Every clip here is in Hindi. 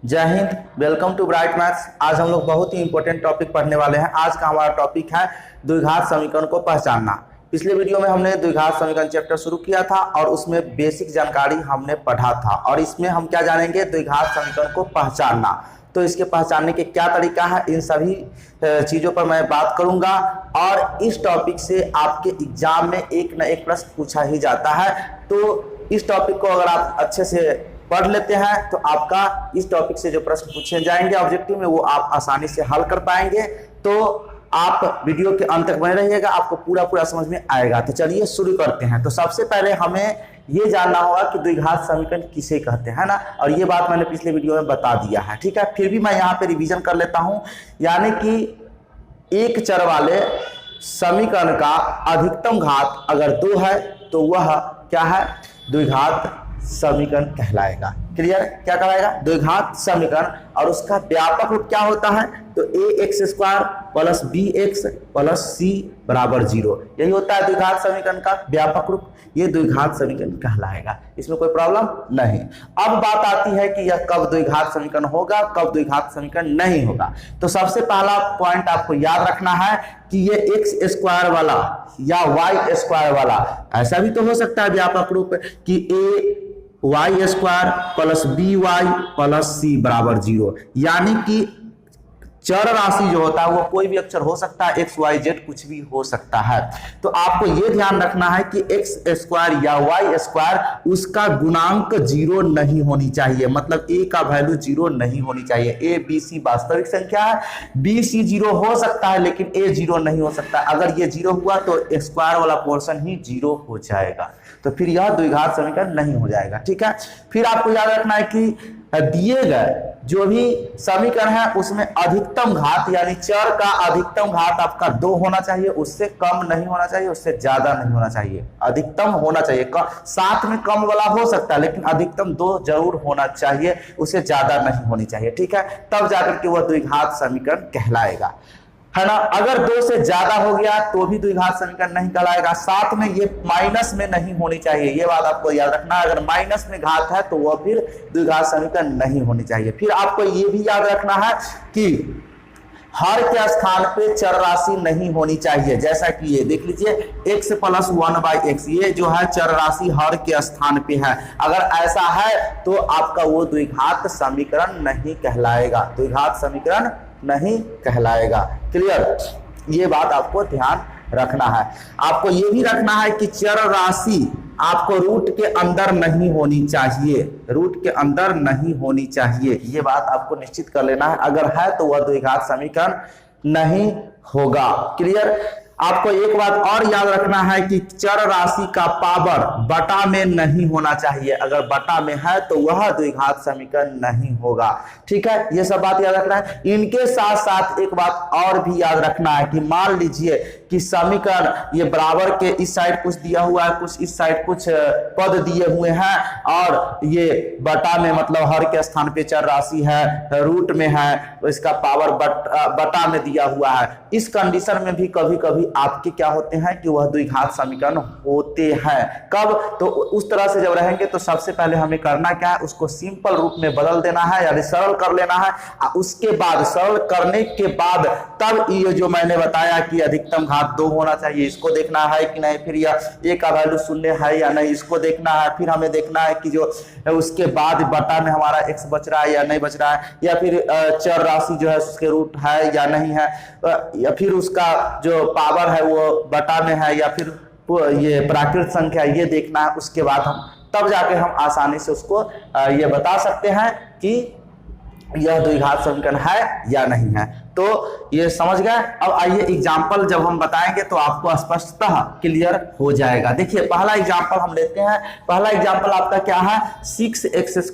जय हिंद। Welcome to Bright Maths. आज हम लोग बहुत ही इंपॉर्टेंट टॉपिक पढ़ने वाले हैं। आज का हमारा टॉपिक है द्विघात समीकरण को पहचानना। पिछले वीडियो में हमने द्विघात समीकरण चैप्टर शुरू किया था और उसमें बेसिक जानकारी हमने पढ़ा था, और इसमें हम क्या जानेंगे, द्विघात समीकरण को पहचानना। तो इसके पहचानने के क्या तरीका है, इन सभी चीज़ों पर मैं बात करूंगा। और इस टॉपिक से आपके एग्जाम में एक न एक प्रश्न पूछा ही जाता है। तो इस टॉपिक को अगर आप अच्छे से पढ़ लेते हैं तो आपका इस टॉपिक से जो प्रश्न पूछे जाएंगे ऑब्जेक्टिव में, वो आप आसानी से हल कर पाएंगे। तो आप वीडियो के अंत तक बने रहिएगा, आपको पूरा समझ में आएगा। तो चलिए शुरू करते हैं। तो सबसे पहले हमें ये जानना होगा कि द्विघात समीकरण किसे कहते हैं ना, और ये बात मैंने पिछले वीडियो में बता दिया है, ठीक है। फिर भी मैं यहाँ पे रिवीजन कर लेता हूँ। यानी कि एक चर वाले समीकरण का अधिकतम घात अगर 2 है तो वह क्या है, द्विघात समीकरण कहलाएगा। क्लियर, क्या कहलाएगा, द्विघात समीकरण। और उसका व्यापक रूप क्या होता है, तो ax² plus bx plus c बराबर 0, यही होता है द्विघात समीकरण का व्यापक रूप। ये द्विघात समीकरण कहलाएगा, इसमें कोई प्रॉब्लम नहीं। अब बात आती है कि यह कब द्विघात समीकरण होगा, कब द्विघात समीकरण नहीं होगा। तो सबसे पहला पॉइंट आपको याद रखना है कि ये x² वाला या y² वाला, ऐसा भी तो हो सकता है व्यापक रूप कि ay² plus by plus c बराबर 0, यानी कि चर राशि जो होता है वो कोई भी अक्षर हो सकता है, x y z कुछ भी हो सकता है। तो आपको ये ध्यान रखना है कि x² या y² उसका गुणांक 0 नहीं होनी चाहिए, मतलब a का वैल्यू 0 नहीं होनी चाहिए। a b c वास्तविक संख्या है, b c 0 हो सकता है लेकिन a 0 नहीं हो सकता। अगर ये 0 हुआ तो x² वाला पोर्शन ही 0 हो जाएगा, तो फिर यह द्विघात समीकरण नहीं हो जाएगा, ठीक है। फिर आपको याद रखना है कि दिए गए जो भी समीकरण है उसमें अधिकतम घात यानी चर का अधिकतम घात आपका 2 होना चाहिए, उससे कम नहीं होना चाहिए, उससे ज्यादा नहीं होना चाहिए, अधिकतम होना चाहिए। साथ में कम वाला हो सकता है लेकिन अधिकतम 2 जरूर होना चाहिए, उससे ज्यादा नहीं होनी चाहिए, ठीक है। तब जाकर के वह द्विघात समीकरण कहलाएगा, है ना। अगर 2 से ज्यादा हो गया तो भी द्विघात समीकरण नहीं कहलाएगा। साथ में ये माइनस में नहीं होनी चाहिए, ये बात आपको याद रखना है। अगर माइनस में घात है तो वह फिर द्विघात समीकरण नहीं होनी चाहिए। फिर आपको ये भी याद रखना है कि हर के स्थान पे चर राशि नहीं होनी चाहिए। जैसा कि ये देख लीजिए x प्लस 1/x, ये जो है चर राशि हर के स्थान पे है। अगर ऐसा है तो आपका वो द्विघात समीकरण नहीं कहलाएगा, द्विघात समीकरण नहीं कहलाएगा। क्लियर, ये बात आपको ध्यान रखना है। आपको ये भी रखना है कि चर राशि आपको रूट के अंदर नहीं होनी चाहिए, रूट के अंदर नहीं होनी चाहिए, ये बात आपको निश्चित कर लेना है। अगर है तो वह द्विघात समीकरण नहीं होगा। क्लियर। आपको एक बात और याद रखना है कि चर राशि का पावर बटा में नहीं होना चाहिए, अगर बटा में है तो वह द्विघात समीकरण नहीं होगा, ठीक है। ये सब बात याद रखना है। इनके साथ साथ एक बात और भी याद रखना है कि मान लीजिए कि समीकरण ये बराबर के इस साइड कुछ दिया हुआ है, कुछ इस साइड कुछ पद दिए हुए हैं, और ये बटा में मतलब हर के स्थान पे चर राशि है, रूट में है, तो इसका पावर बटा में दिया हुआ है। इस कंडीशन में भी कभी कभी आपके क्या होते हैं कि वह द्विघात समीकरण होते हैं। कब, तो उस तरह से जब रहेंगे तो सबसे पहले हमें करना क्या है, उसको सिंपल रूप में बदल देना है, यानी सरल कर लेना है। उसके बाद सरल करने के बाद तब ये जो मैंने बताया कि अधिकतम घात 2 होना चाहिए, इसको देखना है कि नहीं, फिर यह a का वैल्यू 0 है या नहीं, इसको देखना है। फिर हमें देखना है कि जो उसके बाद बटा में हमारा x बच रहा है या नहीं बच रहा है, या फिर चर राशि जो है उसके रूट है या नहीं है, या फिर उसका जो पावर है वो बटा में है या फिर ये प्राकृत संख्या, ये देखना है। उसके बाद हम तब जाके हम आसानी से उसको ये बता सकते हैं कि यह द्विघात समीकरण है या नहीं है। तो ये समझ गए। अब आइए एग्जाम्पल जब हम बताएंगे तो आपको स्पष्टतः क्लियर हो जाएगा। देखिए पहला एग्जाम्पल हम लेते हैं। पहला एग्जाम्पल आपका क्या है, 6x²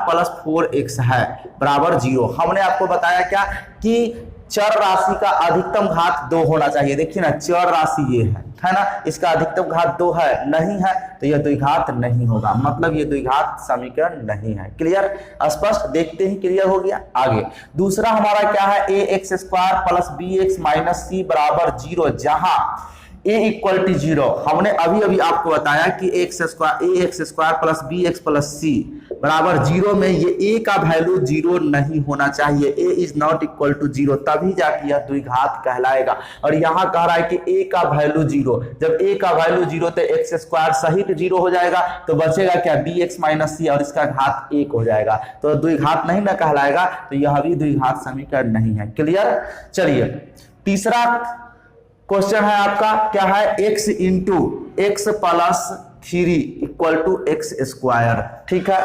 प्लस 4x है बराबर 0। हमने आपको बताया क्या कि चर राशि का अधिकतम घात 2 होना चाहिए। देखिए ना, चर राशि ये है ना, इसका अधिकतम घात 2 है, नहीं है तो यह द्विघात नहीं होगा, मतलब ये द्विघात समीकरण नहीं है। क्लियर, स्पष्ट, देखते ही क्लियर हो गया। आगे दूसरा हमारा क्या है, ax² plus bx minus c बराबर 0, जहां ए इक्वल टू 0, हमने अभी अभी आपको बताया कि x square plus b x plus c बराबर 0 में ये ए का वैल्यू 0 नहीं होना चाहिए, ए इज नॉट इक्वल टू 0, तभी जाके यह द्विघात कहलाएगा। और यहाँ कह रहा है कि ए का वैल्यू 0, जब ए का वैल्यू 0 तो एक्स स्क्वायर सहित 0 हो जाएगा, तो बचेगा क्या बी एक्स माइनस सी और इसका घात 1 हो जाएगा, तो द्विघात नहीं ना कहलाएगा, तो यह भी द्विघात समीकरण नहीं है। क्लियर। चलिए तीसरा क्वेश्चन है आपका, क्या है, x into x plus 3 equal to x square. ठीक है,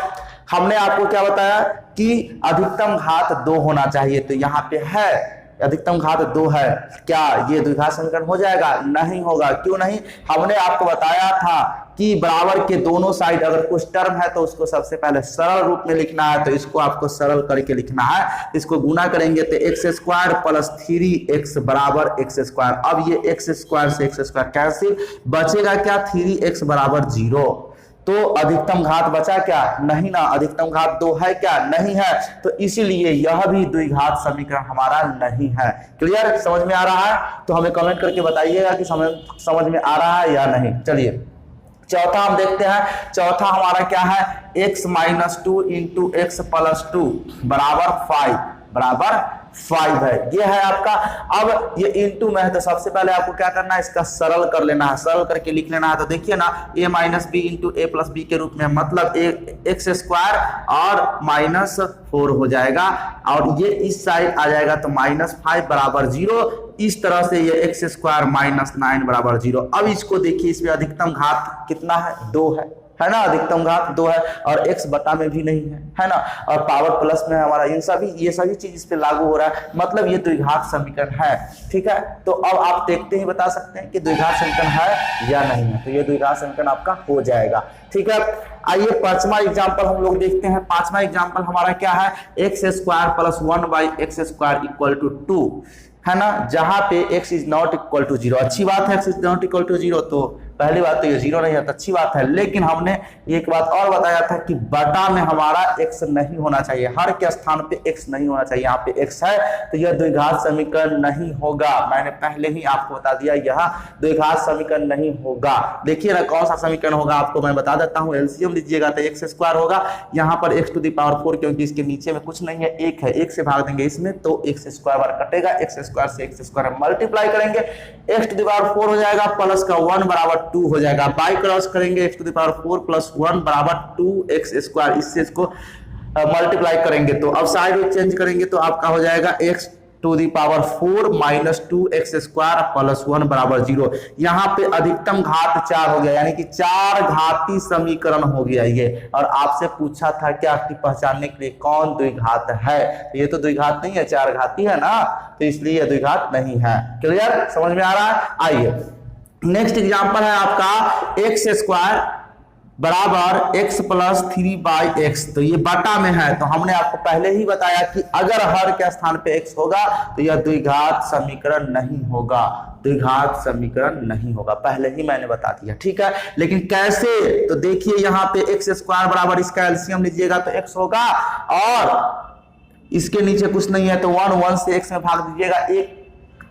हमने आपको क्या बताया कि अधिकतम घात 2 होना चाहिए, तो यहाँ पे है अधिकतम घात 2 है, क्या ये द्विघात समीकरण हो जाएगा? नहीं होगा। क्यों नहीं? हमने आपको बताया था कि बराबर के दोनों साइड अगर कुछ टर्म है तो उसको सबसे पहले सरल रूप में लिखना है, तो इसको आपको सरल करके लिखना है, इसको गुना करेंगे तो एक्स स्क्वायर प्लस 3x बराबर एक्स स्क्वायर। अब ये एक्स स्क्वायर से एक्स स्क्वायर कैंसिल, बचेगा क्या 3x बराबर 0, तो अधिकतम घात बचा क्या? नहीं ना, अधिकतम घात 2 है क्या? नहीं है, तो इसीलिए यह भी द्विघात समीकरण हमारा नहीं है। क्लियर, समझ में आ रहा है? तो हमें कमेंट करके बताइएगा कि समझ में आ रहा है या नहीं। चलिए चौथा हम देखते हैं, चौथा हमारा क्या है, x minus 2 into x plus 2 बराबर 5 है, ये है आपका। अब ये इंटू में है तो सबसे पहले आपको क्या करना है, इसका सरल कर लेना है, सरल करके लिख लेना है। तो देखिए ना, a minus b into a plus b के रूप में, मतलब एक्स स्क्वायर और -4 हो जाएगा, और ये इस साइड आ जाएगा तो -5 बराबर 0। इस तरह से ये एक्स स्क्वायर -9 बराबर 0। अब इसको देखिए, इसमें अधिकतम घात कितना है? 2 है ना, अधिकतम घात 2 है, और x बटा में भी नहीं है ना, और पावर प्लस में हमारा ये सभी चीज इस पे लागू हो रहा है, मतलब ये द्विघात समीकरण है। ठीक है, तो अब आप देखते ही बता सकते हैं कि द्विघात समीकरण है या नहीं है, तो ये द्विघात समीकरण आपका हो जाएगा। ठीक है, आइए पांचवा एग्जांपल हम लोग देखते हैं। पांचवा एग्जांपल हमारा क्या है, x square plus 1/x square equal to 2 है ना, जहां पे x is not equal to 0। अच्छी बात है, x is not equal to 0, तो पहली बात तो ये 0 नहीं है, तो अच्छी बात है। लेकिन हमने एक बात और बताया था कि बटा में हमारा x नहीं होना चाहिए, हर के स्थान पे x नहीं होना चाहिए, यहाँ पे x है, तो यह द्विघात समीकरण नहीं होगा। मैंने पहले ही आपको बता दिया, यह द्विघात समीकरण नहीं होगा। देखिए ना कौन सा समीकरण होगा, आपको मैं बता देता हूँ। एलसीएम लीजिएगा तो एक्स स्क्वायर होगा, यहाँ पर x टू द पावर 4, क्योंकि इसके नीचे में कुछ नहीं है, 1 है, 1 से भाग देंगे इसमें तो एक्स स्क्वायर बार कटेगा, एक्स स्क्वायर से एक्स स्क्वायर मल्टीप्लाई करेंगे, x टू द पावर 4 हो जाएगा, प्लस का 1 बराबर 2 हो जाएगा, बाई क्रॉस करेंगे, x to the power 4 plus 1 बराबर 2x स्क्वायर, इससे इसको मल्टीप्लाई करेंगे, तो अब साइड चेंज करेंगे तो आपका हो जाएगा x to the power 4 minus 2x square plus 1 बराबर 0। यहाँ पे अधिकतम घात 4 हो गया, यानी कि 4 घाती समीकरण हो गया ये। और आपसे पूछा था क्या कि पहचानने के लिए कौन द्विघात है, ये तो द्विघात नहीं है, 4 घाती है ना, तो इसलिए द्विघात नहीं है। क्लियर, समझ में आ रहा है? आइए नेक्स्ट एग्जांपल है आपका, एक्स स्क्वायर बराबर x प्लस 3/x, तो ये बटा में है, तो हमने आपको पहले ही बताया कि अगर हर के स्थान पे x होगा तो यह द्विघात समीकरण नहीं होगा, द्विघात समीकरण नहीं होगा, पहले ही मैंने बता दिया। ठीक है, लेकिन कैसे, तो देखिए यहाँ पे x स्क्वायर बराबर, इसका एलसीएम लीजिएगा तो x होगा, और इसके नीचे कुछ नहीं है तो 1 से x में भाग दीजिएगा,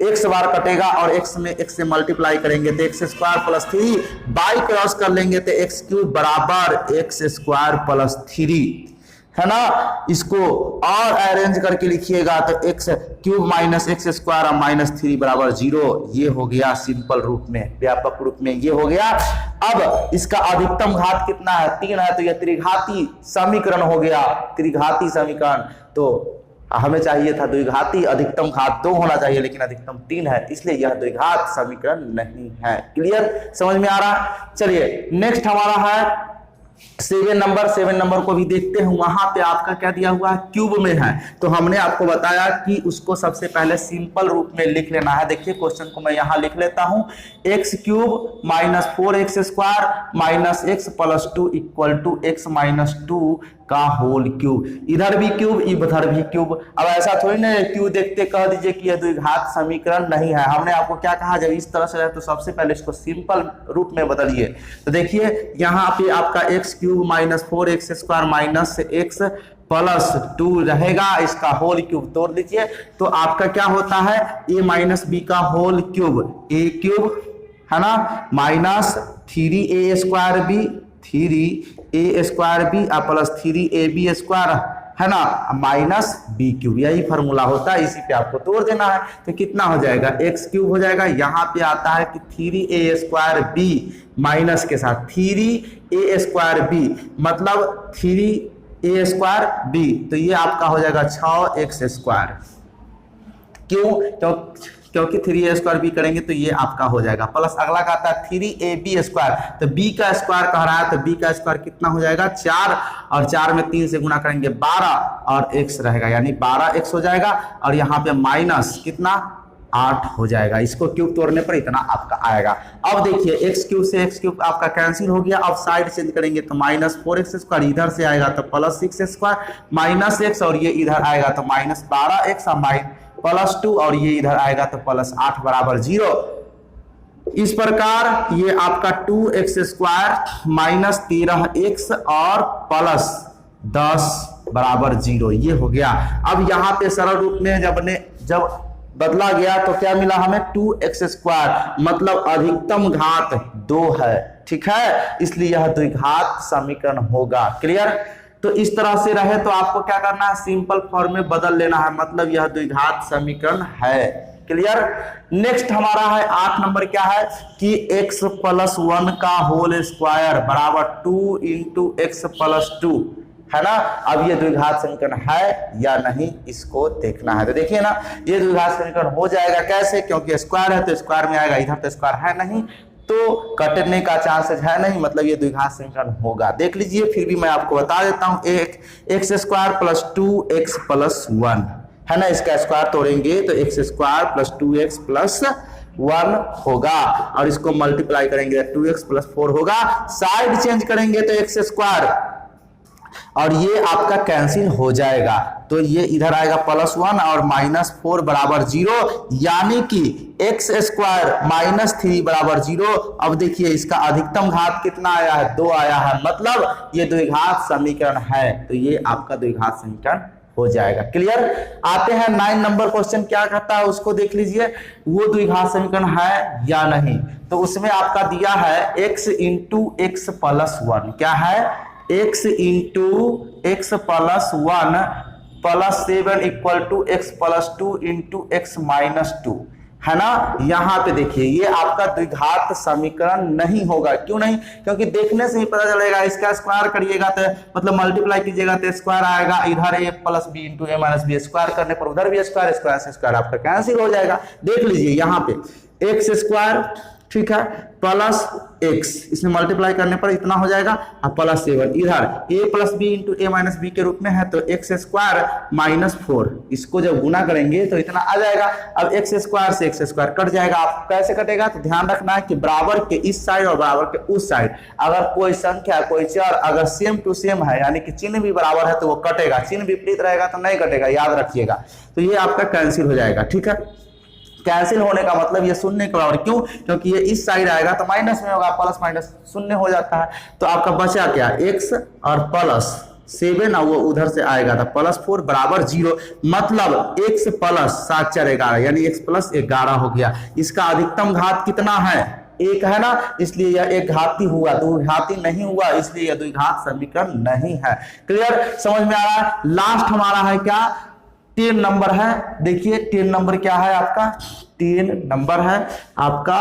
x बार कटेगा और x में x से मल्टीप्लाई करेंगे तो x square plus 3, by cross कर लेंगे तो x क्यूब बराबर x स्क्वायर प्लस 3 है ना। इसको और अरेंज करके लिखिएगा तो x cube minus x square और माइनस 3 बराबर 0, ये हो गया सिंपल रूप में, व्यापक रूप में ये हो गया। अब इसका अधिकतम घात कितना है, 3 है, तो यह त्रिघाती समीकरण हो गया, त्रिघाती समीकरण। तो हमें चाहिए था द्विघाती, अधिकतम घात 2 होना चाहिए, लेकिन अधिकतम 3 है, इसलिए यह द्विघात समीकरण नहीं है। क्लियर, समझ में आ रहा? चलिए नेक्स्ट हमारा है 7 नंबर को भी देखते हैं। वहां पे आपका क्या दिया हुआ है, क्यूब में है, तो हमने आपको बताया कि उसको सबसे पहले सिंपल रूप में लिख लेना है। देखिए क्वेश्चन को मैं यहां लिख लेता हूं, x cube minus 4x square minus x plus 2 equal to x minus 2 का होल क्यूब, इधर भी क्यूब इधर भी क्यूब। अब ऐसा थोड़ी ना क्यूब देखते कह दीजिए कि यह द्विघात समीकरण नहीं है। हमने आपको क्या कहा, जब इस तरह से है तो सबसे पहले इसको सिंपल रूप में बदलिए। तो देखिए यहाँ पे आपका x cube minus 4x square minus x plus 2 रहेगा, इसका होल क्यूब तोड़ लीजिए तो आपका क्या होता है, a माइनस बी का होल क्यूब, a क्यूब है ना, minus 3a² b 3a² b plus 3ab² है ना, माइनस b³। यही फार्मूला होता है, इसी पे आपको तोड़ देना है। तो कितना हो जाएगा, x³ हो जाएगा। यहाँ पे आता है कि 3a² b माइनस के साथ 3a² b मतलब 3a² b, तो ये आपका हो जाएगा 6x²। क्योंकि 3a² b करेंगे तो ये आपका हो जाएगा। प्लस अगला का आता है 3ab², तो b का स्क्वायर कह रहा है, तो b का स्क्वायर कितना हो जाएगा 4, और 4 में 3 से गुना करेंगे 12 और x रहेगा, यानी 12x हो जाएगा। और यहाँ पे माइनस कितना 8 हो जाएगा। इसको क्यूब तोड़ने पर इतना आपका आएगा। अब देखिए x³ से x³ आपका कैंसिल हो गया। अब साइड चेंज करेंगे तो माइनस 4x², इधर से आएगा तो प्लस 6x² माइनस x, और ये इधर आएगा तो माइनस 12x और प्लस 2, और ये इधर आएगा तो प्लस 8 बराबर 0। इस प्रकार ये आपका 2x² माइनस 13x और प्लस 10 बराबर 0 ये हो गया। अब यहाँ पे सरल रूप में जब बदला गया तो क्या मिला हमें 2x² मतलब अधिकतम घात 2 है, ठीक है, इसलिए यह द्विघात समीकरण होगा। क्लियर। तो इस तरह से रहे तो आपको क्या करना है, सिंपल फॉर्म में बदल लेना है, मतलब यह द्विघात समीकरण है। क्लियर। नेक्स्ट हमारा है 8 नंबर, क्या है कि x + 1 का होल स्क्वायर बराबर 2 × x + 2 है ना। अब ये द्विघात समीकरण है या नहीं इसको देखना है। तो देखिए ना, ये द्विघात समीकरण हो जाएगा कैसे, क्योंकि स्क्वायर है तो स्क्वायर में आएगा, इधर तो स्क्वायर है नहीं तो कटने का चांसेस है नहीं, मतलब ये द्विघात समीकरण होगा। देख लीजिए, फिर भी मैं आपको बता देता हूं, x² + 2x + 1 है ना, इसका स्क्वायर तोड़ेंगे तो x² + 2x + 1 होगा, और इसको मल्टीप्लाई करेंगे तो 2x + 4 होगा। साइड चेंज करेंगे तो x² और ये आपका कैंसिल हो जाएगा, तो ये इधर आएगा +1 और -4 बराबर 0, यानी कि x² -3 बराबर 0। अब देखिए इसका अधिकतम घात कितना आया है, 2 आया है, मतलब ये द्विघात समीकरण है, तो ये आपका द्विघात समीकरण हो जाएगा। क्लियर। आते हैं 9 नंबर क्वेश्चन, क्या कहता है उसको देख लीजिए, वो द्विघात समीकरण है या नहीं। तो उसमें आपका दिया है x × x + 1, क्या है x × x + 1 + 7 = x + 2 × x - 2 है ना। यहाँ पे देखिए ये आपका द्विघात समीकरण नहीं होगा। क्यों नहीं, क्योंकि देखने से ही पता चलेगा, इसका स्क्वायर करिएगा तो मतलब मल्टीप्लाई कीजिएगा तो स्क्वायर आएगा, इधर a + b × a - b square करने पर उधर भी स्क्वायर, स्क्वायर से स्क्वायर आपका कैंसिल हो जाएगा। देख लीजिए यहाँ पे x², ठीक है, प्लस x, इसमें मल्टीप्लाई करने पर इतना हो जाएगा, और +7 इधर a + b × a - b के रूप में है, तो x² -4, इसको जब गुना करेंगे तो इतना आ जाएगा। अब x² से x² कट जाएगा। आप कैसे कटेगा, तो ध्यान रखना है कि बराबर के इस साइड और बराबर के उस साइड अगर कोई संख्या कोई चर अगर सेम टू सेम है, यानी कि चिन्ह भी बराबर है तो वो कटेगा, चिन्ह विपरीत रहेगा तो नहीं कटेगा, याद रखिएगा। तो ये आपका कैंसिल हो जाएगा, ठीक है। कैंसिल होने का मतलब ये शून्य के बराबर, क्यों, क्योंकि ये इस साइड आएगा तो माइनस में होगा, प्लस माइनस शून्य हो जाता है। तो आपका बचा क्या, x और +7 और वो उधर से आएगा तो +4 बराबर 0, मतलब x + 7 × 11 यानी x + 11 हो गया। इसका अधिकतम घात कितना है, 1 है ना, इसलिए यह एक घाती हुआ, द्विघाती नहीं हुआ, इसलिए यह द्विघात समीकरण नहीं है। क्लियर, समझ में आ रहा है। लास्ट हमारा है क्या, 10 नंबर है। देखिए 10 नंबर क्या है आपका, 10 नंबर है आपका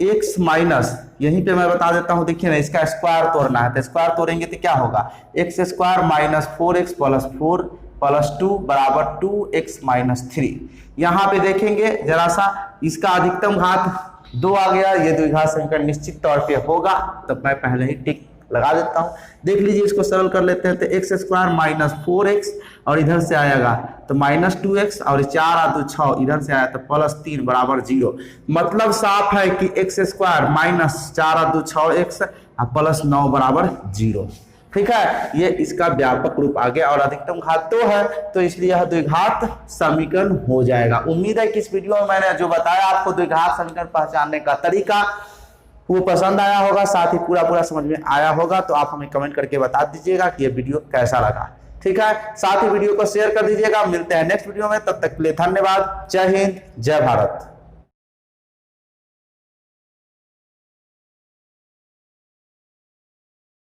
x माइनस, यहीं पे मैं बता देता हूं, देखिए ना, इसका स्क्वायर तोड़ना है, तो स्क्वायर तोड़ेंगे तो क्या होगा, x² -4x + 4 + 2 बराबर 2x - 3। यहाँ पे देखेंगे जरा सा, इसका अधिकतम घात 2 आ गया, ये द्विघात समीकरण निश्चित तौर पे होगा, तो मैं पहले ही टिक लगा देता हूं। देख लीजिए, इसको सरल कर लेते हैं, तो x² -4x और इधर से आएगा तो -2x और 4 और 2 6, इधर से आया तो +3 बराबर 0, मतलब साफ है कि x² -4 और 2 6x और +9 बराबर 0। ठीक है, ये इसका व्यापक रूप आ गया और अधिकतम घात 2 है, तो इसलिए यह द्विघात समीकरण हो जाएगा। उम्मीद है कि इस वीडियो में मैंने जो बताया आपको द्विघात समीकरण पहचानने का तरीका वो पसंद आया होगा, साथ ही पूरा समझ में आया होगा। तो आप हमें कमेंट करके बता दीजिएगा कि ये वीडियो कैसा लगा। ठीक है, साथ ही वीडियो को शेयर कर दीजिएगा। मिलते हैं नेक्स्ट वीडियो में, तब तक के लिए धन्यवाद। जय हिंद, जय भारत।